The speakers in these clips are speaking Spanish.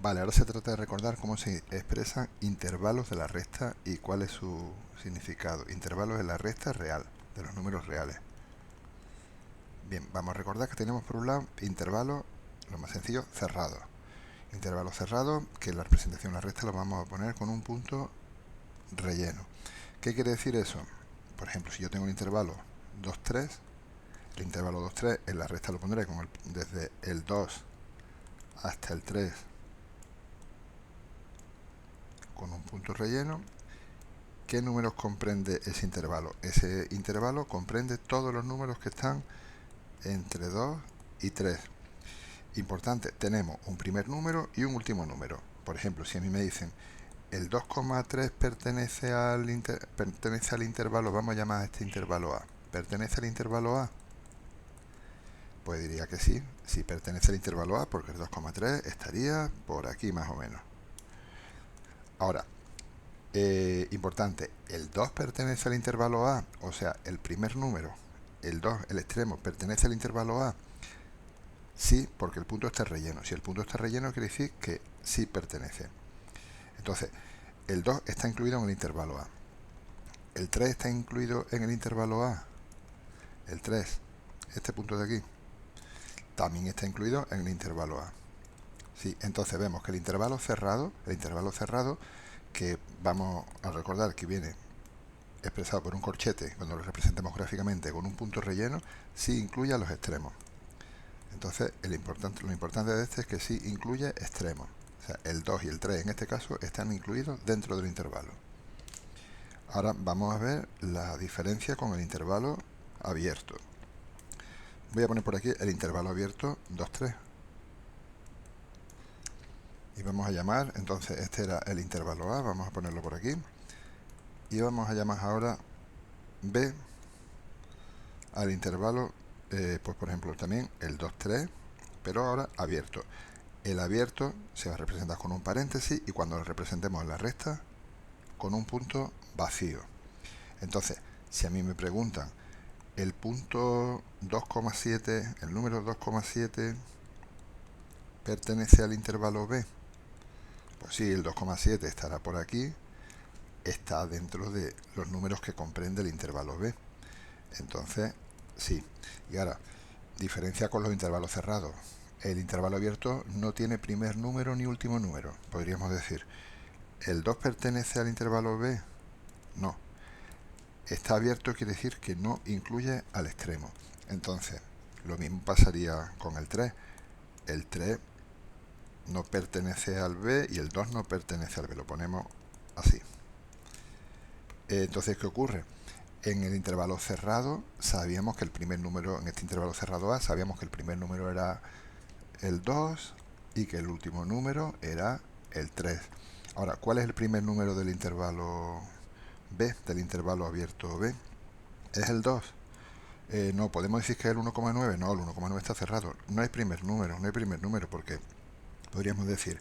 Vale, ahora se trata de recordar cómo se expresan intervalos de la recta y cuál es su significado. Intervalos de la recta real, de los números reales. Bien, vamos a recordar que tenemos por un lado intervalos, lo más sencillo, cerrados. Intervalos cerrados, que la representación de la recta lo vamos a poner con un punto relleno. ¿Qué quiere decir eso? Por ejemplo, si yo tengo un intervalo 2, 3, el intervalo 2, 3 en la recta lo pondré desde el 2 hasta el 3 con un punto relleno. ¿Qué números comprende ese intervalo? Ese intervalo comprende todos los números que están entre 2 y 3. Importante, tenemos un primer número y un último número. Por ejemplo, si a mí me dicen el 2,3 pertenece al intervalo, vamos a llamar a este intervalo A. ¿Pertenece al intervalo A? Pues diría que sí, sí pertenece al intervalo A, porque el 2,3 estaría por aquí más o menos. Ahora, importante, el 2 pertenece al intervalo A, o sea, el primer número, el 2, el extremo, pertenece al intervalo A. Sí, porque el punto está relleno. Si el punto está relleno, quiere decir que sí pertenece. Entonces, el 2 está incluido en el intervalo A. El 3 está incluido en el intervalo A. El 3, este punto de aquí, también está incluido en el intervalo A. Sí, entonces vemos que el intervalo cerrado, que vamos a recordar que viene expresado por un corchete, cuando lo representemos gráficamente con un punto relleno, sí incluye a los extremos. Entonces, lo importante de este es que sí incluye extremos. O sea, el 2 y el 3 en este caso están incluidos dentro del intervalo. Ahora vamos a ver la diferencia con el intervalo abierto. Voy a poner por aquí el intervalo abierto 2, 3. Y vamos a llamar, entonces este era el intervalo A, vamos a ponerlo por aquí. Y vamos a llamar ahora B al intervalo, pues por ejemplo también el 2, 3, pero ahora abierto. El abierto se va a representar con un paréntesis y cuando lo representemos en la recta, con un punto vacío. Entonces, si a mí me preguntan, el punto 2,7, el número 2,7 pertenece al intervalo B. Pues sí, el 2,7 estará por aquí, está dentro de los números que comprende el intervalo B. Entonces, sí. Y ahora, diferencia con los intervalos cerrados. El intervalo abierto no tiene primer número ni último número. Podríamos decir, ¿el 2 pertenece al intervalo B? No. Está abierto quiere decir que no incluye al extremo. Entonces, lo mismo pasaría con el 3. El 3 no pertenece al B y el 2 no pertenece al B. Lo ponemos así. Entonces, ¿qué ocurre? En el intervalo cerrado sabíamos que el primer número, en este intervalo cerrado A, sabíamos que el primer número era el 2 y que el último número era el 3. Ahora, ¿cuál es el primer número del intervalo B, del intervalo abierto B? Es el 2. No, podemos decir que es el 1,9. No, el 1,9 está cerrado. No hay primer número, porque podríamos decir,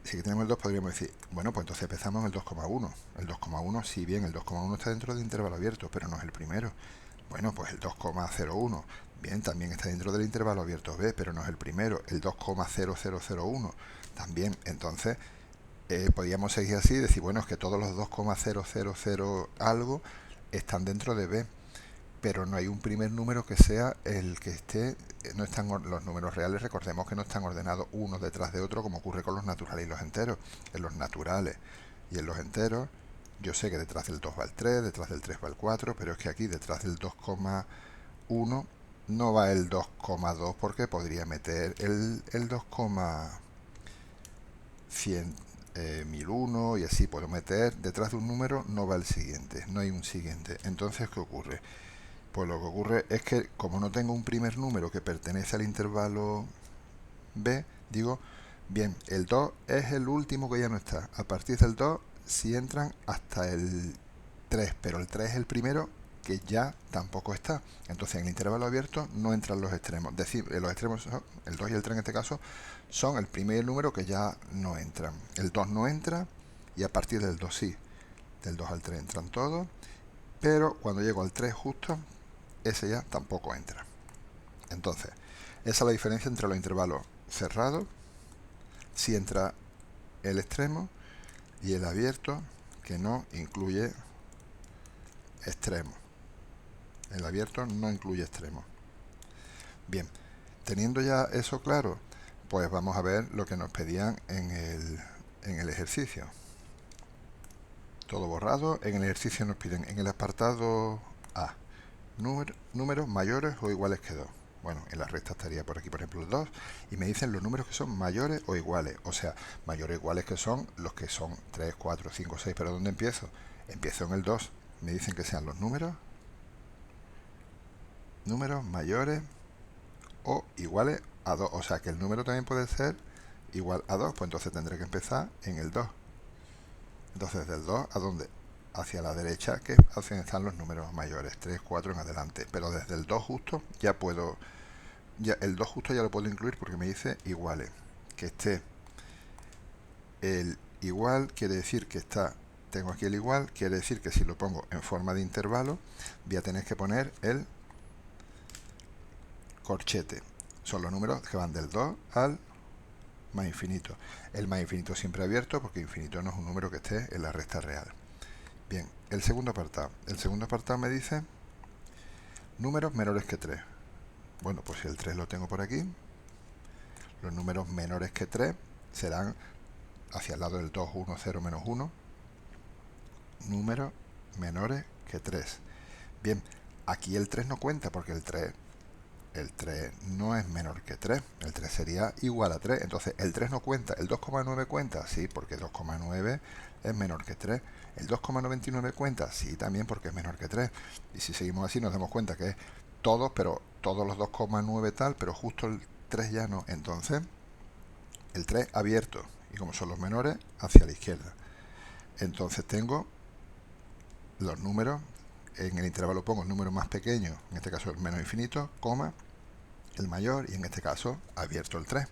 si tenemos el 2, podríamos decir, bueno, pues entonces empezamos el 2,1. El 2,1, si bien el 2,1 está dentro del intervalo abierto, pero no es el primero. Bueno, pues el 2,01, bien, también está dentro del intervalo abierto B, pero no es el primero. El 2,0001, también. Entonces, podríamos seguir así y decir, bueno, es que todos los 2,000 algo están dentro de B, pero no hay un primer número que sea el que esté, no están los números reales, recordemos que no están ordenados uno detrás de otro como ocurre con los naturales y los enteros. En los naturales y en los enteros, yo sé que detrás del 2 va el 3, detrás del 3 va el 4, pero es que aquí detrás del 2,1 no va el 2,2 porque podría meter el 2,1001 y así puedo meter detrás de un número, no va el siguiente, no hay un siguiente. Entonces, ¿qué ocurre? Pues lo que ocurre es que como no tengo un primer número que pertenece al intervalo B, digo, bien, el 2 es el último que ya no está. A partir del 2 sí entran hasta el 3, pero el 3 es el primero que ya tampoco está. Entonces en el intervalo abierto no entran los extremos. Es decir, los extremos son, el 2 y el 3 en este caso, son el primer número que ya no entran. El 2 no entra y a partir del 2 sí. Del 2 al 3 entran todos, pero cuando llego al 3 justo, ese ya tampoco entra. Entonces, esa es la diferencia entre los intervalos cerrados sí entra el extremo, y el abierto que no incluye extremo. El abierto no incluye extremo. Bien, teniendo ya eso claro, pues vamos a ver lo que nos pedían en el ejercicio. Todo borrado. En el ejercicio nos piden en el apartado A, números mayores o iguales que 2. Bueno, en la recta estaría por aquí, por ejemplo, el 2. Y me dicen los números que son mayores o iguales. O sea, mayores o iguales que son los que son 3, 4, 5, 6. ¿Pero dónde empiezo? Empiezo en el 2. Me dicen que sean los números mayores o iguales a 2. O sea, que el número también puede ser igual a 2. Pues entonces tendré que empezar en el 2. Entonces, del 2 a dónde? Hacia la derecha, que es hacia donde están los números mayores, 3, 4 en adelante. Pero desde el 2 justo ya puedo, el 2 justo ya lo puedo incluir porque me dice iguales. Que esté el igual quiere decir que tengo aquí el igual, quiere decir que si lo pongo en forma de intervalo, voy a tener que poner el corchete. Son los números que van del 2 al más infinito. El más infinito siempre abierto porque infinito no es un número que esté en la recta real. Bien, el segundo apartado. El segundo apartado me dice números menores que 3. Bueno, pues si el 3 lo tengo por aquí, los números menores que 3 serán hacia el lado del 2, 1, 0, menos 1. Números menores que 3. Bien, aquí el 3 no cuenta porque el 3 no es menor que 3. El 3 sería igual a 3. Entonces, el 3 no cuenta. ¿El 2,9 cuenta? Sí, porque 2,9 es menor que 3. ¿El 2,99 cuenta? Sí, también porque es menor que 3. Y si seguimos así nos damos cuenta que es todos, pero todos los 2,9 tal, pero justo el 3 ya no. Entonces, el 3 abierto. Y como son los menores, hacia la izquierda. Entonces tengo los números. En el intervalo pongo el número más pequeño, en este caso el menos infinito, coma, el mayor, y en este caso abierto el 3.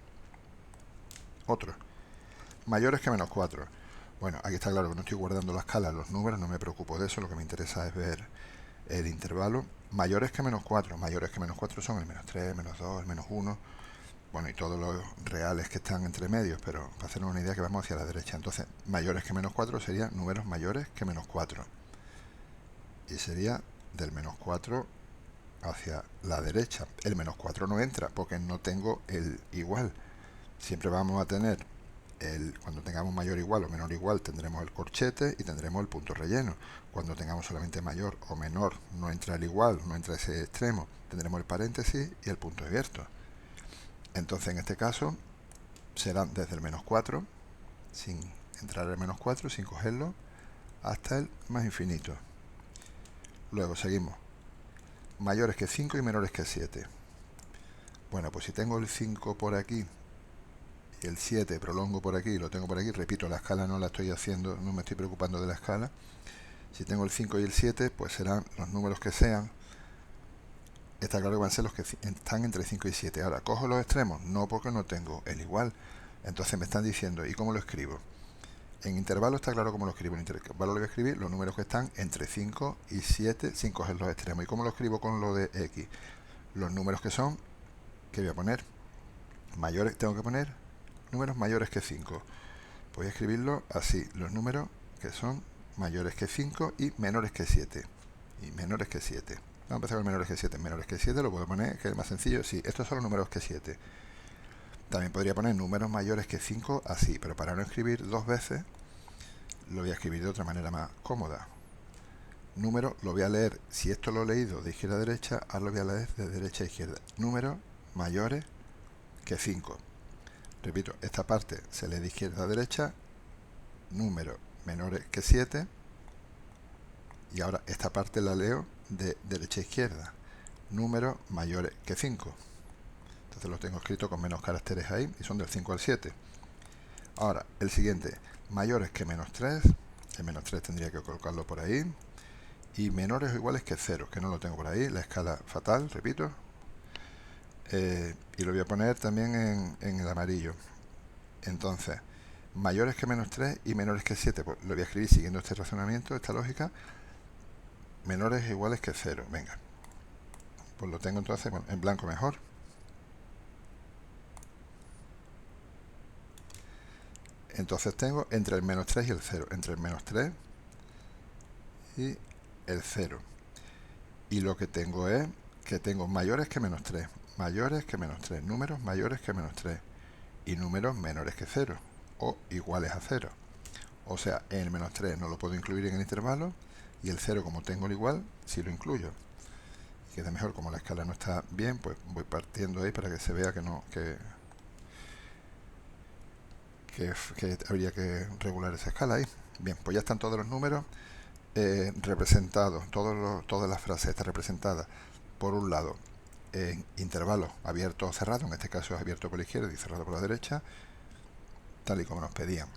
Otro, mayores que menos 4. Bueno, aquí está claro que no estoy guardando la escala en los números, no me preocupo de eso, lo que me interesa es ver el intervalo. Mayores que menos 4. Mayores que menos 4 son el menos 3, menos 2, el menos 1. Bueno, y todos los reales que están entre medios, pero para hacernos una idea que vamos hacia la derecha. Entonces, mayores que menos 4 serían números mayores que menos 4. Y sería del menos 4 hacia la derecha. El menos 4 no entra porque no tengo el igual. Siempre vamos a tener cuando tengamos mayor igual o menor igual tendremos el corchete y tendremos el punto relleno. Cuando tengamos solamente mayor o menor no entra el igual, no entra ese extremo, tendremos el paréntesis y el punto abierto. Entonces en este caso serán desde el menos 4 sin entrar el menos 4, sin cogerlo, hasta el más infinito. Luego seguimos. Mayores que 5 y menores que 7. Bueno, pues si tengo el 5 por aquí y el 7 prolongo por aquí, lo tengo por aquí, repito, la escala no la estoy haciendo, no me estoy preocupando de la escala. Si tengo el 5 y el 7, pues serán los números que sean. Está claro que van a ser los que están entre 5 y 7. Ahora, ¿cojo los extremos? No, porque no tengo el igual. Entonces me están diciendo, ¿y cómo lo escribo? En intervalo está claro cómo lo escribo. En intervalo le voy a escribir los números que están entre 5 y 7 sin coger los extremos. ¿Y cómo lo escribo con lo de X? Los números que son, ¿qué voy a poner? Mayores, tengo que poner números mayores que 5. Voy a escribirlo así, los números que son mayores que 5 y menores que 7. Y menores que 7. Vamos a empezar con menores que 7. Menores que 7 lo puedo poner, que es más sencillo. Sí, estos son los números que 7. También podría poner números mayores que 5 así, pero para no escribir dos veces, lo voy a escribir de otra manera más cómoda. Número, lo voy a leer, si esto lo he leído de izquierda a derecha, ahora lo voy a leer de derecha a izquierda. Números mayores que 5. Repito, esta parte se lee de izquierda a derecha, números menores que 7, y ahora esta parte la leo de derecha a izquierda, números mayores que 5. Entonces lo tengo escrito con menos caracteres ahí, y son del 5 al 7. Ahora, el siguiente, mayores que menos 3, el menos 3 tendría que colocarlo por ahí, y menores o iguales que 0, que no lo tengo por ahí, la escala fatal, repito, y lo voy a poner también en el amarillo. Entonces, mayores que menos 3 y menores que 7, pues lo voy a escribir siguiendo este razonamiento, esta lógica, menores o iguales que 0, venga, pues lo tengo entonces en blanco mejor. Entonces tengo entre el menos 3 y el 0, entre el menos 3 y el 0. Y lo que tengo es que tengo mayores que menos 3, mayores que menos 3, números mayores que menos 3 y números menores que 0 o iguales a 0. O sea, en el menos 3 no lo puedo incluir en el intervalo y el 0, como tengo el igual, sí lo incluyo. Y queda mejor, como la escala no está bien, pues voy partiendo ahí para que se vea que no, que habría que regular esa escala ahí. Bien, pues ya están todos los números representados, todas las frases están representadas por un lado en intervalos abierto o cerrado, en este caso es abierto por la izquierda y cerrado por la derecha, tal y como nos pedían.